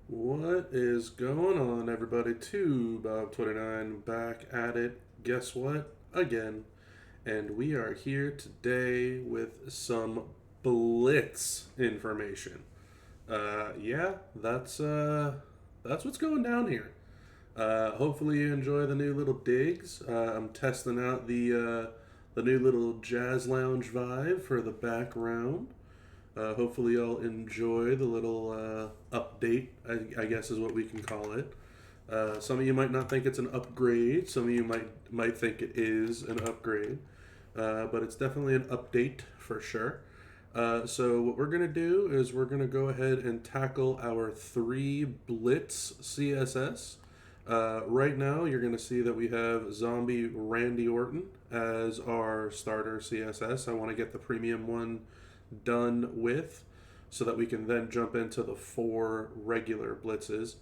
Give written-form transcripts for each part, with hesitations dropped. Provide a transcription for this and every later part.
What is going on, everybody? Bob29 back at it. Guess what? Again. And we are here today with some Blitz information. Yeah, that's what's going down here. Hopefully you enjoy the new little digs. I'm testing out the new little jazz lounge vibe for the background. Hopefully, y'all enjoy the little update, I guess is what we can call it. Some of you might not think it's an upgrade. Some of you might think it is an upgrade, but it's definitely an update for sure. So what we're gonna do is we're gonna go ahead and tackle our 3 Blitz CSS. Right now, you're gonna see that we have Zombie Randy Orton as our starter CSS. I want to get the premium one done with so that we can then jump into the 4 regular blitzes.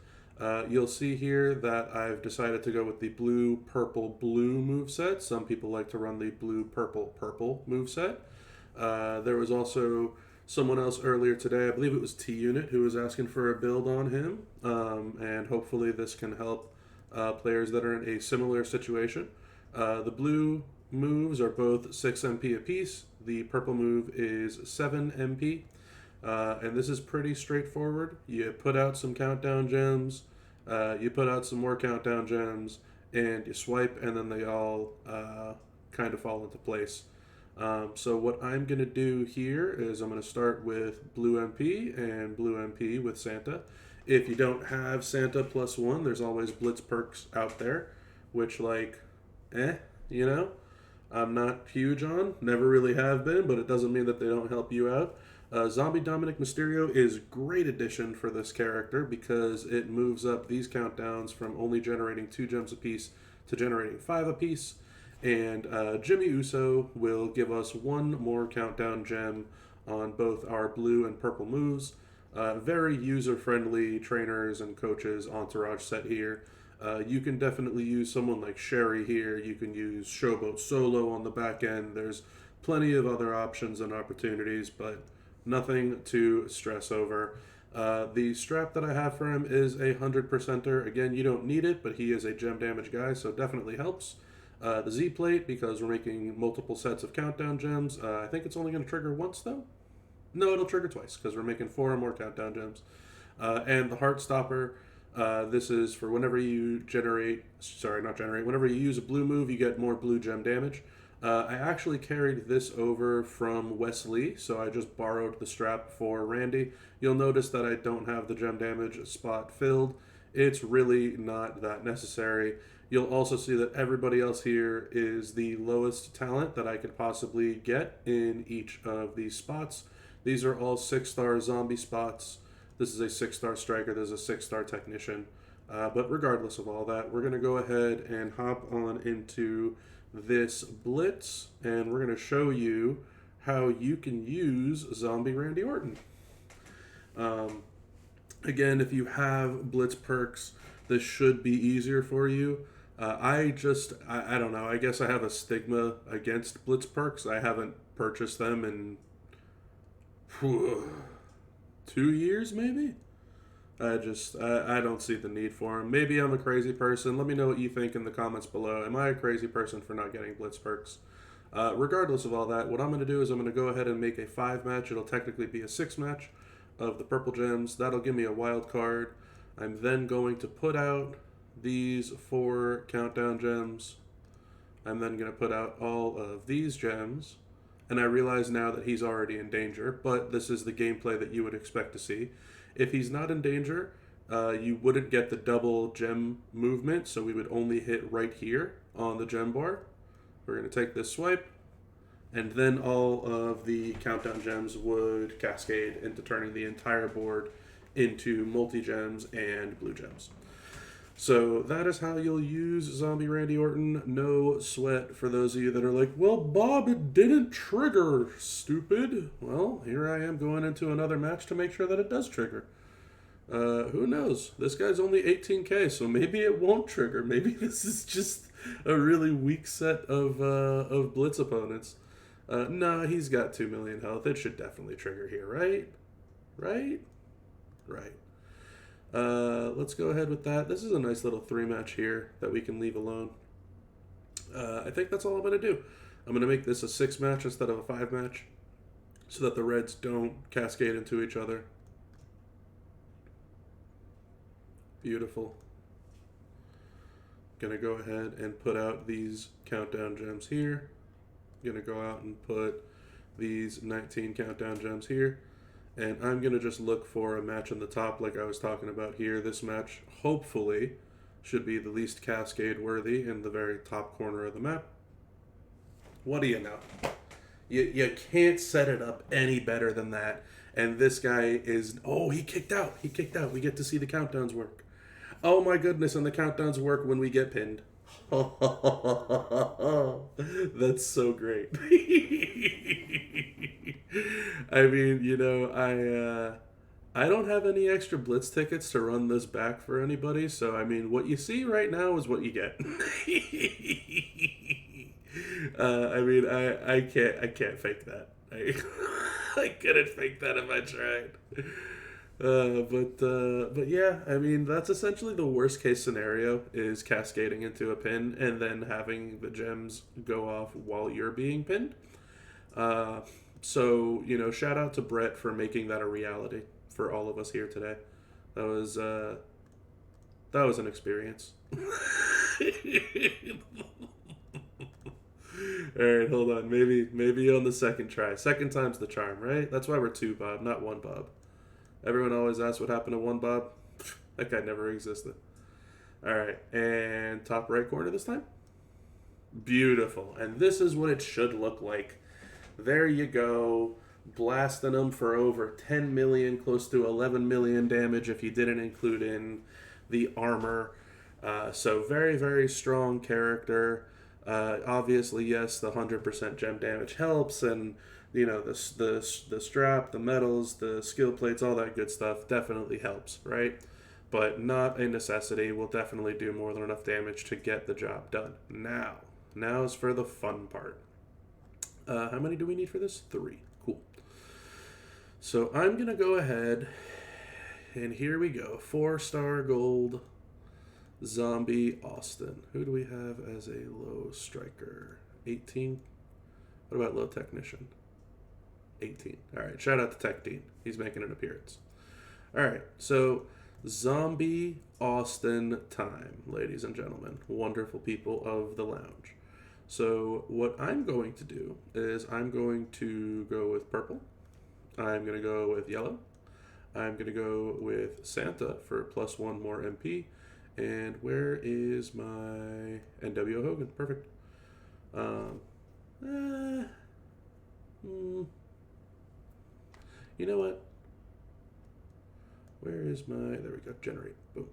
You'll see here that I've decided to go with the blue, purple, blue moveset. Some people like to run the blue, purple, purple moveset. There was also someone else earlier today, I believe it was T Unit, who was asking for a build on him. And hopefully this can help players that are in a similar situation. The blue moves are both 6 MP apiece. The purple move is 7 MP. And this is pretty straightforward. You put out some countdown gems, you put out some more countdown gems, and you swipe, and then they all kind of fall into place. So what I'm going to do here is I'm going to start with blue MP and blue MP with Santa. If you don't have Santa +1, there's always Blitz perks out there, which you know, I'm not huge on, never really have been, but it doesn't mean that they don't help you out. Zombie Dominic Mysterio is great addition for this character because it moves up these countdowns from only generating 2 gems apiece to generating 5 apiece. And Jimmy Uso will give us 1 more countdown gem on both our blue and purple moves. Very user-friendly trainers and coaches entourage set here. You can definitely use someone like Sherry here. You can use Showboat Solo on the back end. There's plenty of other options and opportunities, but nothing to stress over. The strap that I have for him is a 100%er. Again, you don't need it, but he is a gem damage guy, so it definitely helps. The Z plate, because we're making multiple sets of countdown gems. I think it's only going to trigger once, though. No, it'll trigger twice, because we're making 4 more countdown gems. And the Heart Stopper. This is for whenever you whenever you use a blue move, you get more blue gem damage. I actually carried this over from Wesley, so I just borrowed the strap for Randy. You'll notice that I don't have the gem damage spot filled. It's really not that necessary. You'll also see that everybody else here is the lowest talent that I could possibly get in each of these spots. These are all 6-star zombie spots. This is a 6-star striker. There's a 6-star technician. But regardless of all that, we're going to go ahead and hop on into this blitz, and we're going to show you how you can use Zombie Randy Orton. Again, if you have blitz perks, this should be easier for you. I don't know. I guess I have a stigma against blitz perks. I haven't purchased them in 2 years, maybe. I don't see the need for them. Maybe I'm a crazy person. Let me know what you think in the comments below. Am I a crazy person for not getting blitz perks? Regardless of all that, what I'm going to do is I'm going to go ahead and make a 5-match. It'll technically be a 6-match of the purple gems. That'll give me a wild card. I'm then going to put out these 4 countdown gems. I'm then going to put out all of these gems. And I realize now that he's already in danger, but this is the gameplay that you would expect to see. If he's not in danger, you wouldn't get the double gem movement, so we would only hit right here on the gem bar. We're going to take this swipe, and then all of the countdown gems would cascade into turning the entire board into multi-gems and blue gems. So that is how you'll use Zombie Randy Orton. No sweat for those of you that are like, well, Bob, it didn't trigger, stupid. Well, here I am going into another match to make sure that it does trigger. Who knows? This guy's only 18k, so maybe it won't trigger. Maybe this is just a really weak set of Blitz opponents. No, he's got 2 million health. It should definitely trigger here, right? Right? Right. Let's go ahead with that. This is a nice little 3-match here that we can leave alone. I think that's all I'm going to do. I'm going to make this a 6-match instead of a 5-match so that the Reds don't cascade into each other. Beautiful. Gonna go ahead and put out these countdown gems here. Gonna go out and put these 19 countdown gems here. And I'm gonna just look for a match on the top like I was talking about here. This match, hopefully, should be the least cascade worthy in the very top corner of the map. What do you know? You can't set it up any better than that. And this guy is... Oh, he kicked out. He kicked out. We get to see the countdowns work. Oh my goodness, and the countdowns work when we get pinned. That's so great. I mean, you know, I don't have any extra Blitz tickets to run this back for anybody, so I mean, what you see right now is what you get. I mean, I can't fake that. I couldn't fake that if I tried. But yeah, I mean, that's essentially the worst case scenario, is cascading into a pin and then having the gems go off while you're being pinned. So, you know, shout out to Brett for making that a reality for all of us here today. That was an experience. Alright, hold on. Maybe on the second try. Second time's the charm, right? That's why we're 2 Bob, not 1 Bob. Everyone always asks what happened to 1 Bob. That guy never existed. Alright, and top right corner this time. Beautiful. And this is what it should look like. There you go. Blasting them for over 10 million, close to 11 million damage if you didn't include in the armor. So very, very strong character. Obviously, yes, the 100% gem damage helps, and you know, the strap, the medals, the skill plates, all that good stuff definitely helps, right? But not a necessity. Will definitely do more than enough damage to get the job done. Now is for the fun part. How many do we need for this? 3. Cool. So I'm going to go ahead, and here we go. 4-star gold Zombie Austin. Who do we have as a low striker? 18? What about low technician? 18. All right, shout out to Tech Dean. He's making an appearance. All right, so Zombie Austin time, ladies and gentlemen, wonderful people of the lounge. So what I'm going to do is I'm going to go with purple. I'm going to go with yellow. I'm going to go with Santa for +1 more MP. And where is my NWO Hogan? Perfect. You know what? Where is my... There we go. Generate. Boom.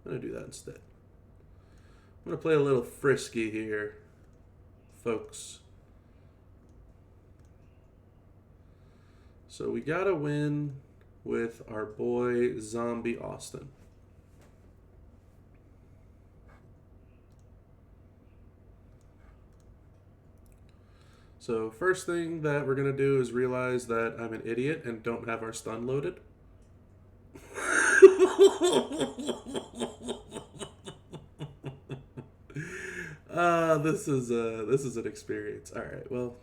I'm going to do that instead. I'm going to play a little frisky here, folks. So we got to win with our boy Zombie Austin. So first thing that we're going to do is realize that I'm an idiot and don't have our stun loaded. This is an experience. All right, well,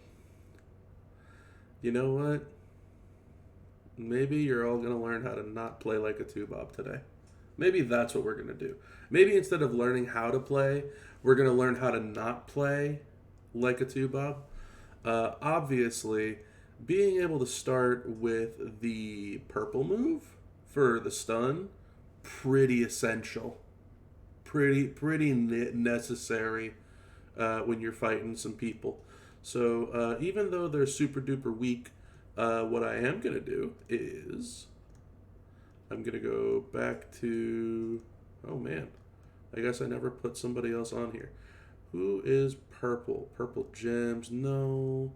you know what? Maybe you're all going to learn how to not play like a 2-Bob today. Maybe that's what we're going to do. Maybe instead of learning how to play, we're going to learn how to not play like a 2-Bob. Obviously, being able to start with the purple move for the stun, pretty essential. Pretty necessary when you're fighting some people. So even though they're super duper weak, what I am going to do is I'm going to go back to... Oh man, I guess I never put somebody else on here. Who is purple? Purple gems? No.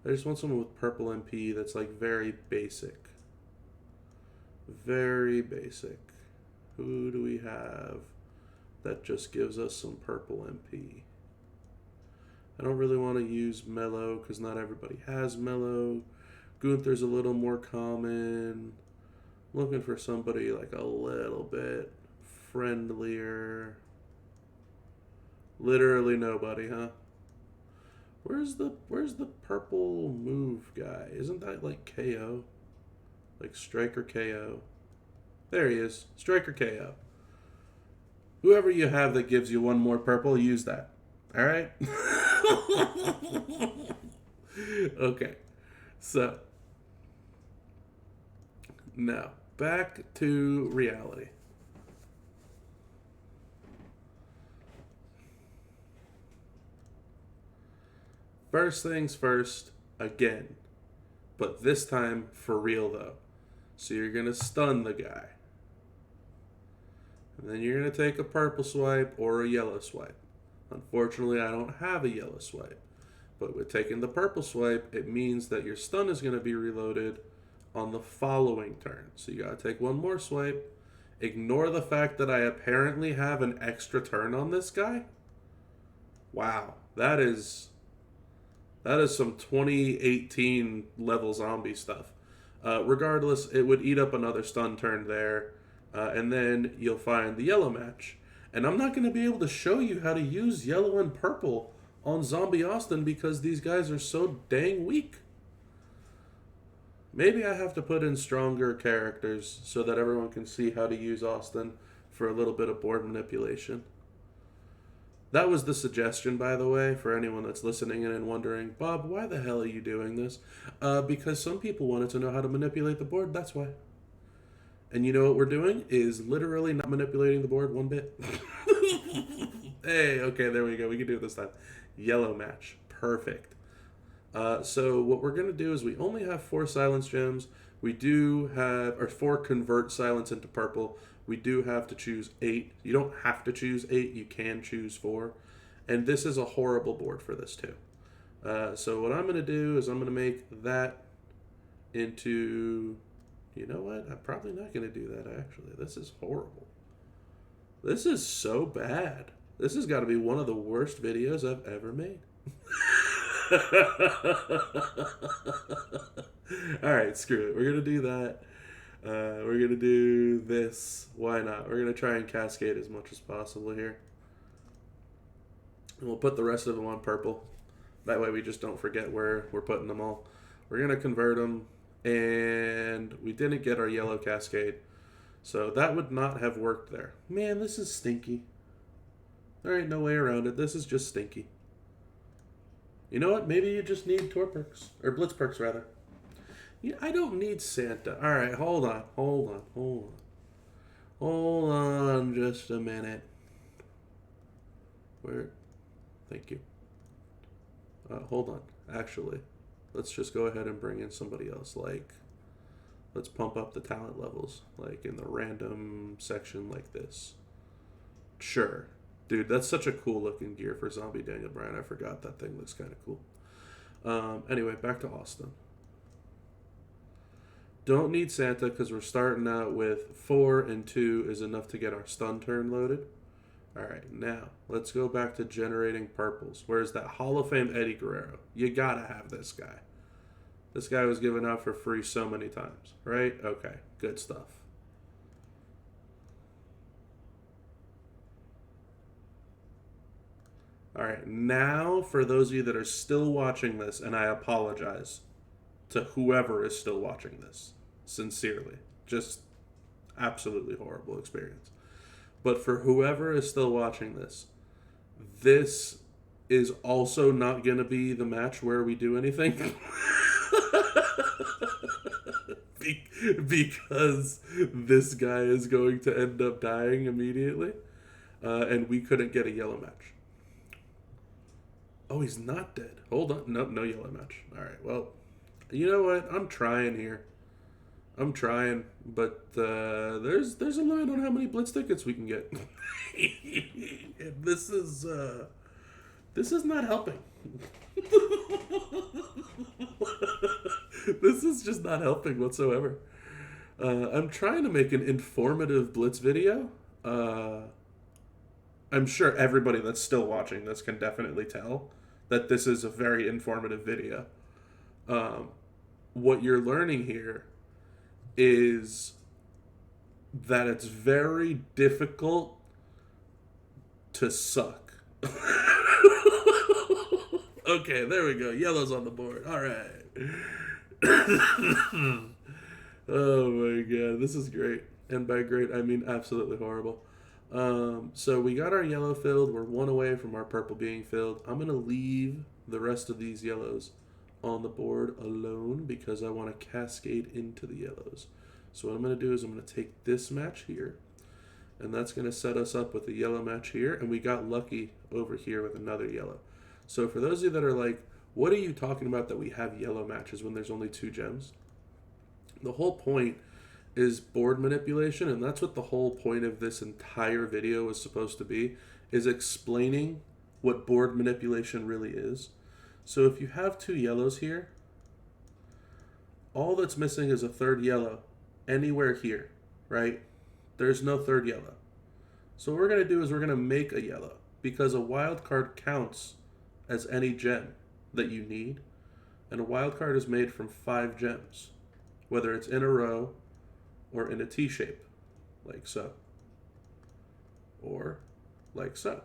I just want someone with purple MP that's like very basic. Very basic. Who do we have that just gives us some purple MP? I don't really want to use Mellow because not everybody has Mellow. Gunther's a little more common. Looking for somebody like a little bit friendlier. Literally nobody, huh? Where's the purple move guy? Isn't that like KO? Like Striker KO. There he is. Striker KO. Whoever you have that gives you one more purple, use that. Alright? Okay. So, now, back to reality. First things first, again. But this time, for real though. So you're going to stun the guy. And then you're going to take a purple swipe or a yellow swipe. Unfortunately, I don't have a yellow swipe. But with taking the purple swipe, it means that your stun is going to be reloaded on the following turn. So you got to take one more swipe. Ignore the fact that I apparently have an extra turn on this guy. Wow, that is some 2018 level zombie stuff. Regardless, it would eat up another stun turn there. And then you'll find the yellow match. And I'm not going to be able to show you how to use yellow and purple on Zombie Austin because these guys are so dang weak. Maybe I have to put in stronger characters so that everyone can see how to use Austin for a little bit of board manipulation. That was the suggestion, by the way, for anyone that's listening in and wondering, Bob, why the hell are you doing this? Because some people wanted to know how to manipulate the board, that's why. And you know what we're doing is literally not manipulating the board one bit. Hey, okay, there we go. We can do it this time. Yellow match. Perfect. So what we're going to do is we only have 4 silence gems. We do have, or 4 convert silence into purple. We do have to choose 8. You don't have to choose 8. You can choose 4. And this is a horrible board for this too. So what I'm going to do is I'm going to make that into... You know what? I'm probably not going to do that, actually. This is horrible. This is so bad. This has got to be one of the worst videos I've ever made. Alright, screw it. We're going to do that. We're going to do this. Why not? We're going to try and cascade as much as possible here. And we'll put the rest of them on purple. That way we just don't forget where we're putting them all. We're going to convert them. And we didn't get our yellow cascade. So that would not have worked there. Man, this is stinky. There ain't no way around it. This is just stinky. You know what? Maybe you just need tour perks. Or blitz perks, rather. Yeah, I don't need Santa. Alright, hold on. Hold on just a minute. Where? Thank you. Hold on. Actually... Let's just go ahead and bring in somebody else. Like, let's pump up the talent levels, like in the random section like this. Sure. Dude, that's such a cool looking gear for Zombie Daniel Bryan. I forgot that thing looks kind of cool. Anyway, back to Austin. Don't need Santa because we're starting out with 4 and 2 is enough to get our stun turn loaded. Alright, now, let's go back to generating purples. Where's that Hall of Fame Eddie Guerrero? You gotta have this guy. This guy was given out for free so many times, right? Okay, good stuff. Alright, now for those of you that are still watching this, and I apologize to whoever is still watching this, sincerely. Just absolutely horrible experience. But for whoever is still watching this, this is also not going to be the match where we do anything. Because this guy is going to end up dying immediately. And we couldn't get a yellow match. Oh, he's not dead. Hold on. Nope, no yellow match. Alright, well, you know what? I'm trying here. I'm trying, but there's a limit on how many blitz tickets we can get. This is not helping. This is just not helping whatsoever. I'm trying to make an informative blitz video. I'm sure everybody that's still watching this can definitely tell that this is a very informative video. What you're learning here is that it's very difficult to suck. Okay, there we go. Yellow's on the board. All right. Oh my god, this is great. And by great, I mean absolutely horrible. So we got our yellow filled. We're one away from our purple being filled. I'm going to leave the rest of these yellows on the board alone because I want to cascade into the yellows. So what I'm going to do is I'm going to take this match here, and that's going to set us up with a yellow match here, and we got lucky over here with another yellow. So for those of you that are like, what are you talking about that we have yellow matches when there's only 2 gems? The whole point is board manipulation, and that's what the whole point of this entire video is supposed to be, is explaining what board manipulation really is. So if you have 2 yellows here, all that's missing is a 3rd yellow anywhere here, right? There's no 3rd yellow. So what we're going to do is we're going to make a yellow, because a wild card counts as any gem that you need, and a wild card is made from 5 gems, whether it's in a row or in a T shape, like so, or like so.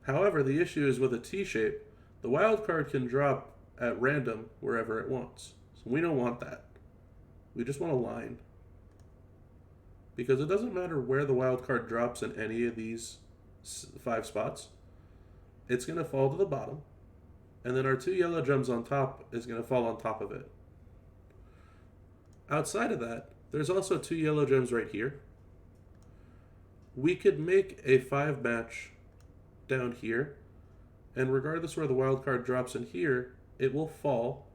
However, the issue is with a T shape, the wild card can drop at random wherever it wants. So we don't want that. We just want a line. Because it doesn't matter where the wild card drops in any of these 5 spots. It's going to fall to the bottom. And then our 2 yellow gems on top is going to fall on top of it. Outside of that, there's also 2 yellow gems right here. We could make a 5 match down here, and regardless where the wild card drops in here, it will fall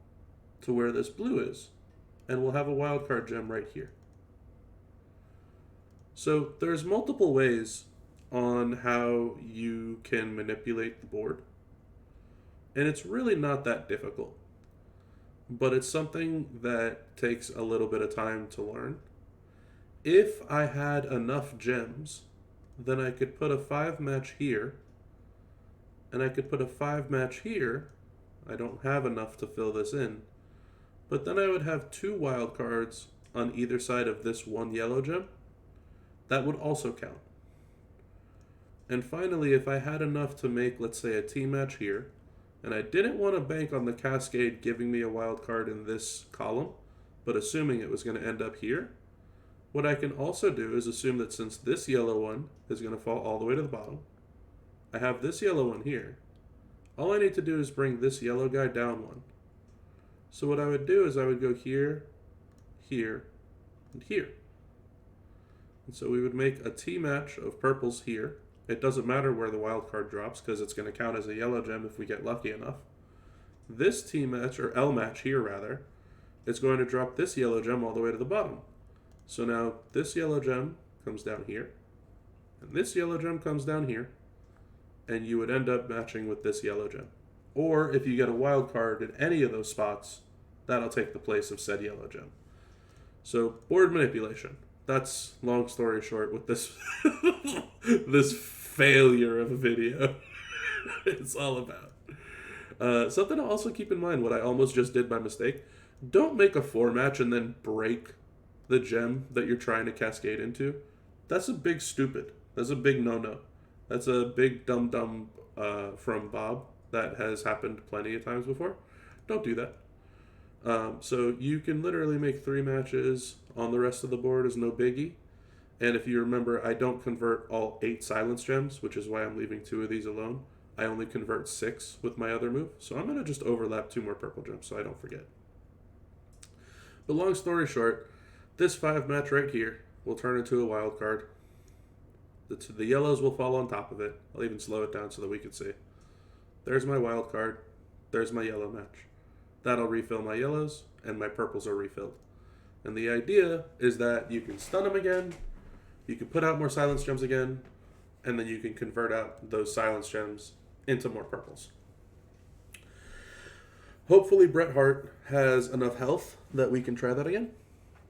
to where this blue is, and we'll have a wild card gem right here. So there's multiple ways on how you can manipulate the board, and it's really not that difficult. But it's something that takes a little bit of time to learn. If I had enough gems, then I could put a 5 match here, and I could put a 5 match here. I don't have enough to fill this in, but then I would have 2 wild cards on either side of this 1 yellow gem. That would also count. And finally, if I had enough to make, let's say, a T match here, and I didn't want to bank on the cascade giving me a wild card in this column, but assuming it was going to end up here, what I can also do is assume that since this yellow one is going to fall all the way to the bottom, I have this yellow one here. All I need to do is bring this yellow guy down 1. So what I would do is I would go here, here, and here. And so we would make a T match of purples here. It doesn't matter where the wild card drops because it's going to count as a yellow gem if we get lucky enough. This T match, or L match here rather, is going to drop this yellow gem all the way to the bottom. So now this yellow gem comes down here, and this yellow gem comes down here, and you would end up matching with this yellow gem. Or if you get a wild card in any of those spots, that'll take the place of said yellow gem. So board manipulation. That's, long story short, with this this failure of a video it's all about. Something to also keep in mind, what I almost just did by mistake, don't make a 4 match and then break the gem that you're trying to cascade into. That's a big stupid. That's a big no-no. That's a big dum-dum from Bob. That has happened plenty of times before. Don't do that. So you can literally make 3 matches on the rest of the board is no biggie. And if you remember, I don't convert all 8 silence gems, which is why I'm leaving 2 of these alone. I only convert 6 with my other move. So I'm going to just overlap 2 more purple gems so I don't forget. But long story short, this 5 match right here will turn into a wild card. The yellows will fall on top of it. I'll even slow it down so that we can see. There's my wild card. There's my yellow match. That'll refill my yellows, and my purples are refilled. And the idea is that you can stun them again, you can put out more silence gems again, and then you can convert out those silence gems into more purples. Hopefully Bret Hart has enough health that we can try that again.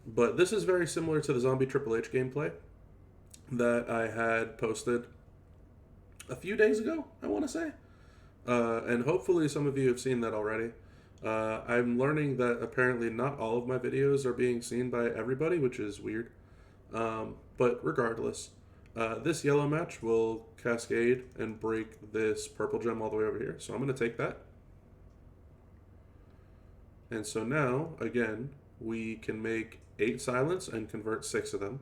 But this is very similar to the Zombie Triple H gameplay that I had posted a few days ago, I want to say. And hopefully some of you have seen that already. I'm learning that apparently not all of my videos are being seen by everybody, which is weird. But regardless, this yellow match will cascade and break this purple gem all the way over here. So I'm going to take that. And so now, again, we can make 8 silence and convert 6 of them.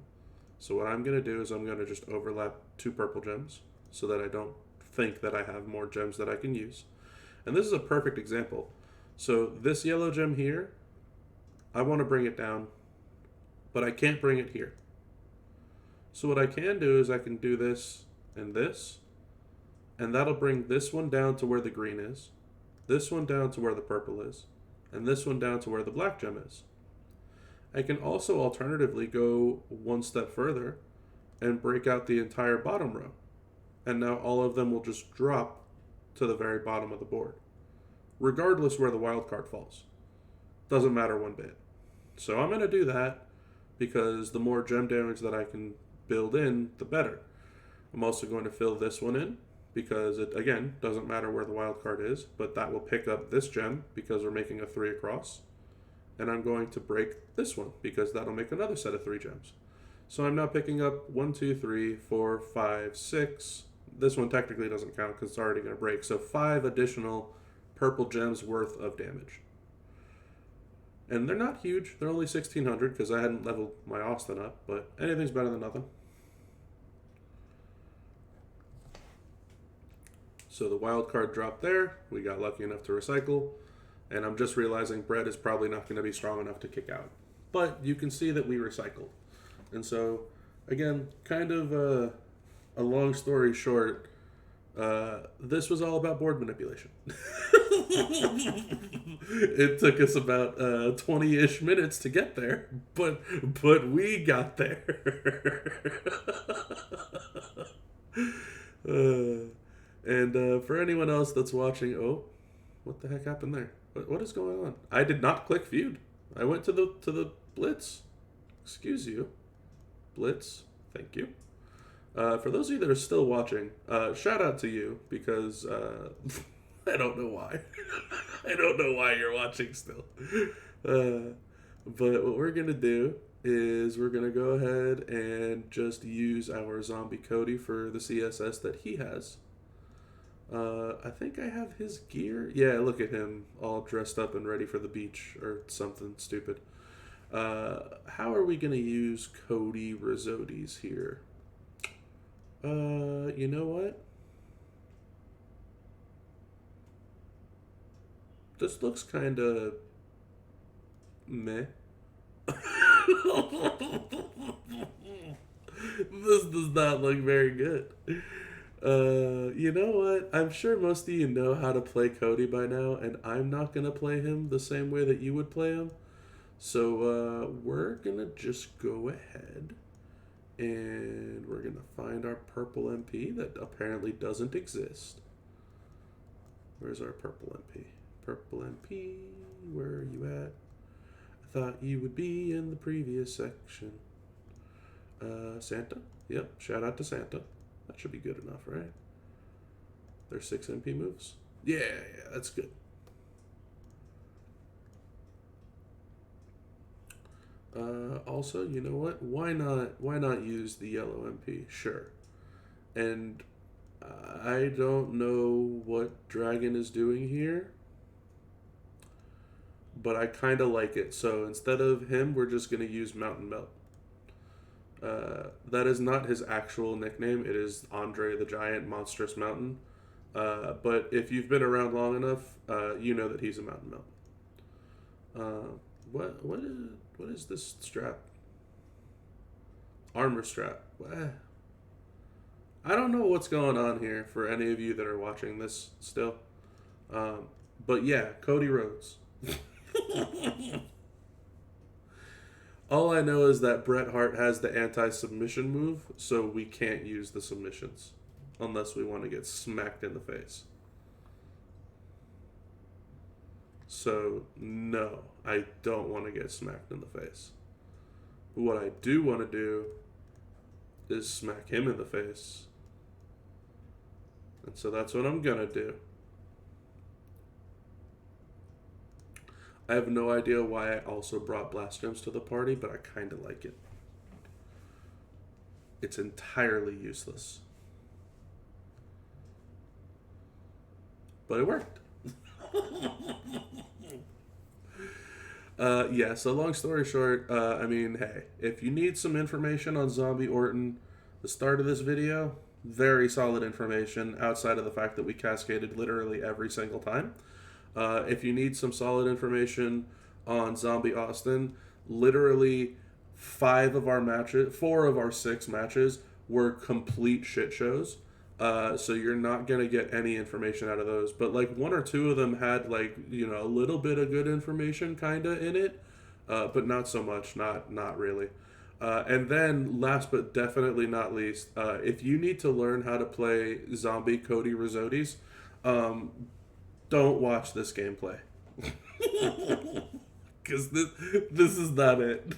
So what I'm going to do is I'm going to just overlap 2 purple gems so that I don't think that I have more gems that I can use. And this is a perfect example. So this yellow gem here, I want to bring it down, but I can't bring it here. So what I can do is I can do this, and that'll bring this one down to where the green is, this one down to where the purple is, and this one down to where the black gem is. I can also alternatively go one step further and break out the entire bottom row. And now all of them will just drop to the very bottom of the board, regardless where the wild card falls. Doesn't matter one bit. So I'm going to do that because the more gem damage that I can build in, the better. I'm also going to fill this one in because it, again, doesn't matter where the wild card is, but that will pick up this gem because we're making a 3 across. And I'm going to break this one because that'll make another set of 3 gems. So I'm now picking up 1, 2, 3, 4, 5, 6. This one technically doesn't count because it's already going to break. So 5 additional purple gems worth of damage. And they're not huge. They're only 1600 because I hadn't leveled my Austin up, but anything's better than nothing. So the wild card dropped there. We got lucky enough to recycle. And I'm just realizing Brett is probably not going to be strong enough to kick out. But you can see that we recycled. And so, again, kind of a long story short, this was all about board manipulation. It took us about 20-ish minutes to get there, but we got there. And for anyone else that's watching, oh, what the heck happened there? What is going on? I did not click feud. I went to the Blitz. Excuse you, Blitz. Thank you. For those of you that are still watching, shout out to you because I don't know why. I don't know why you're watching still. But what we're going to do is we're going to go ahead and just use our zombie Cody for the CSS that he has. I think I have his gear. Yeah, look at him all dressed up and ready for the beach or something stupid. How are we going to use Cody Rizzotis here? You know what? This looks kind of meh. This does not look very good. You know what? I'm sure most of you know how to play Cody by now, and I'm not going to play him the same way that you would play him. So, we're going to just go ahead and we're going to find our purple MP that apparently doesn't exist. Where's our purple MP? Purple MP, where are you at? I thought you would be in the previous section. Santa? Yep, shout out to Santa. That should be good enough, right? There's 6 MP moves? Yeah, that's good. Also, you know what? Why not use the yellow MP? Sure. And I don't know what Dragon is doing here, but I kind of like it. So instead of him, we're just going to use Mountain Melt. That is not his actual nickname. It is Andre the Giant Monstrous Mountain. But if you've been around long enough, you know that he's a Mountain Melt. What is this strap? Armor strap. I don't know what's going on here for any of you that are watching this still. But yeah, Cody Rhodes. All I know is that Bret Hart has the anti-submission move, so we can't use the submissions unless we want to get smacked in the face. So, no, I don't want to get smacked in the face. But what I do want to do is smack him in the face. And so that's what I'm going to do. I have no idea why I also brought Blast Gems to the party, but I kind of like it. it's entirely useless. But it worked. Yeah, so long story short, I mean, hey, if you need some information on Zombie Orton, the start of this video, very solid information outside of the fact that we cascaded literally every single time. If you need some solid information on Zombie Austin, literally 4 of our 6 matches were complete shit shows. So you're not going to get any information out of those. But like 1 or 2 of them had like, you know, a little bit of good information kind of in it. But not so much, not really. And then last but definitely not least, if you need to learn how to play Zombie Cody Rizzotis, don't watch this gameplay. Because this is not it.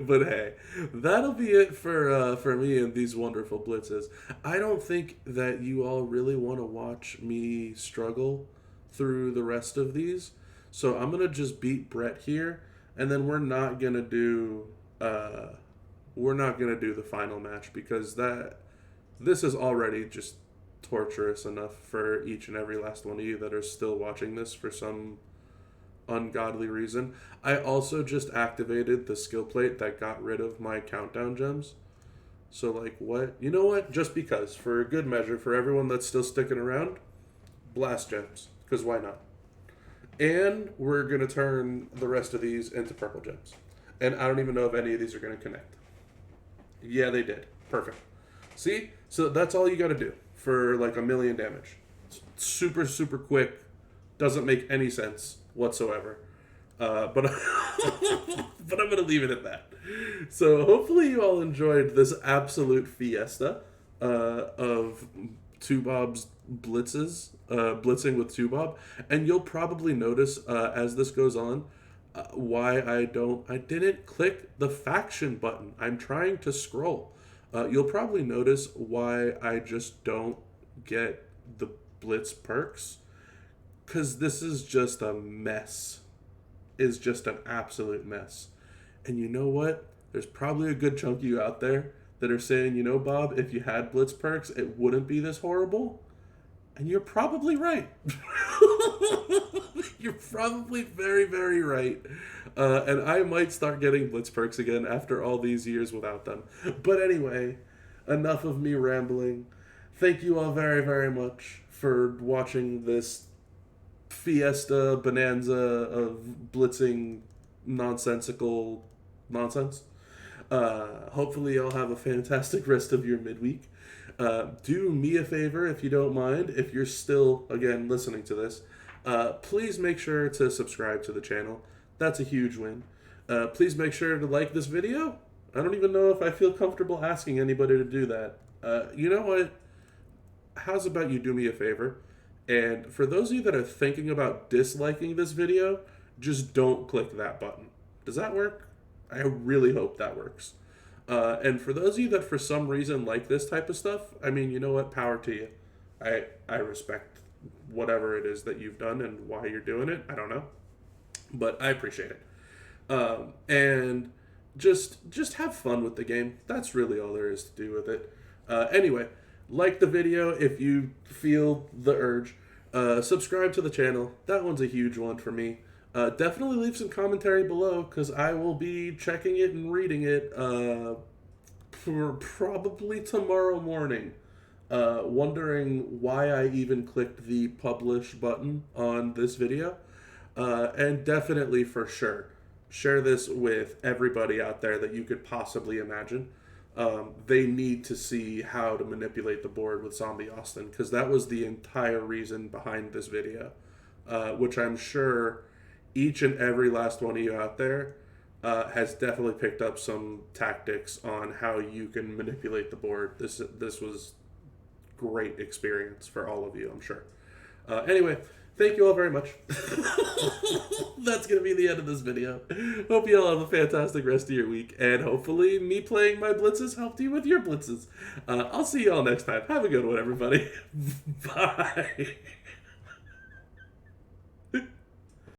But hey, that'll be it for me and these wonderful blitzes. I don't think that you all really want to watch me struggle through the rest of these. So I'm gonna just beat Brett here, and then we're not gonna do the final match because this is already just torturous enough for each and every last one of you that are still watching this for some ungodly reason. I also just activated the skill plate that got rid of my countdown gems. So like what? You know what? Just because, for a good measure, for everyone that's still sticking around, blast gems. Because why not? And we're going to turn the rest of these into purple gems. And I don't even know if any of these are going to connect. Yeah, they did. Perfect. See? So that's all you got to do for like 1,000,000 damage. It's super, super quick. Doesn't make any sense whatsoever. But but I'm going to leave it at that. So hopefully you all enjoyed this absolute fiesta of Two Bob's blitzes, blitzing with Two Bob. And you'll probably notice as this goes on why I didn't click the faction button. I'm trying to scroll. You'll probably notice why I just don't get the blitz perks. Because this is just a mess. Is just an absolute mess. And you know what? There's probably a good chunk of you out there that are saying, you know, Bob, if you had blitz perks, it wouldn't be this horrible. And you're probably right. You're probably very, very right. And I might start getting blitz perks again after all these years without them. But anyway, enough of me rambling. Thank you all very, very much for watching this fiesta bonanza of blitzing nonsensical nonsense. Hopefully y'all have a fantastic rest of your midweek. Do me a favor if you don't mind, if you're still again listening to this, please make sure to subscribe to the channel. That's a huge win. Please make sure to like this video. I don't even know if I feel comfortable asking anybody to do that. You know what? How's about you do me a favor? And for those of you that are thinking about disliking this video, just don't click that button. Does that work? I really hope that works. And for those of you that for some reason like this type of stuff, I mean, you know what? Power to you. I respect whatever it is that you've done and why you're doing it. I don't know. But I appreciate it. And just have fun with the game. That's really all there is to do with it. Anyway, like the video if you feel the urge. Subscribe to the channel. That one's a huge one for me. Definitely leave some commentary below because I will be checking it and reading it for probably tomorrow morning. Wondering why I even clicked the publish button on this video. And definitely for sure, share this with everybody out there that you could possibly imagine. They need to see how to manipulate the board with Zombie Austin because that was the entire reason behind this video, which I'm sure each and every last one of you out there has definitely picked up some tactics on how you can manipulate the board. This was great experience for all of you, I'm sure. Anyway, thank you all very much. That's going to be the end of this video. Hope you all have a fantastic rest of your week, and hopefully me playing my blitzes helped you with your blitzes. I'll see you all next time. Have a good one, everybody. Bye.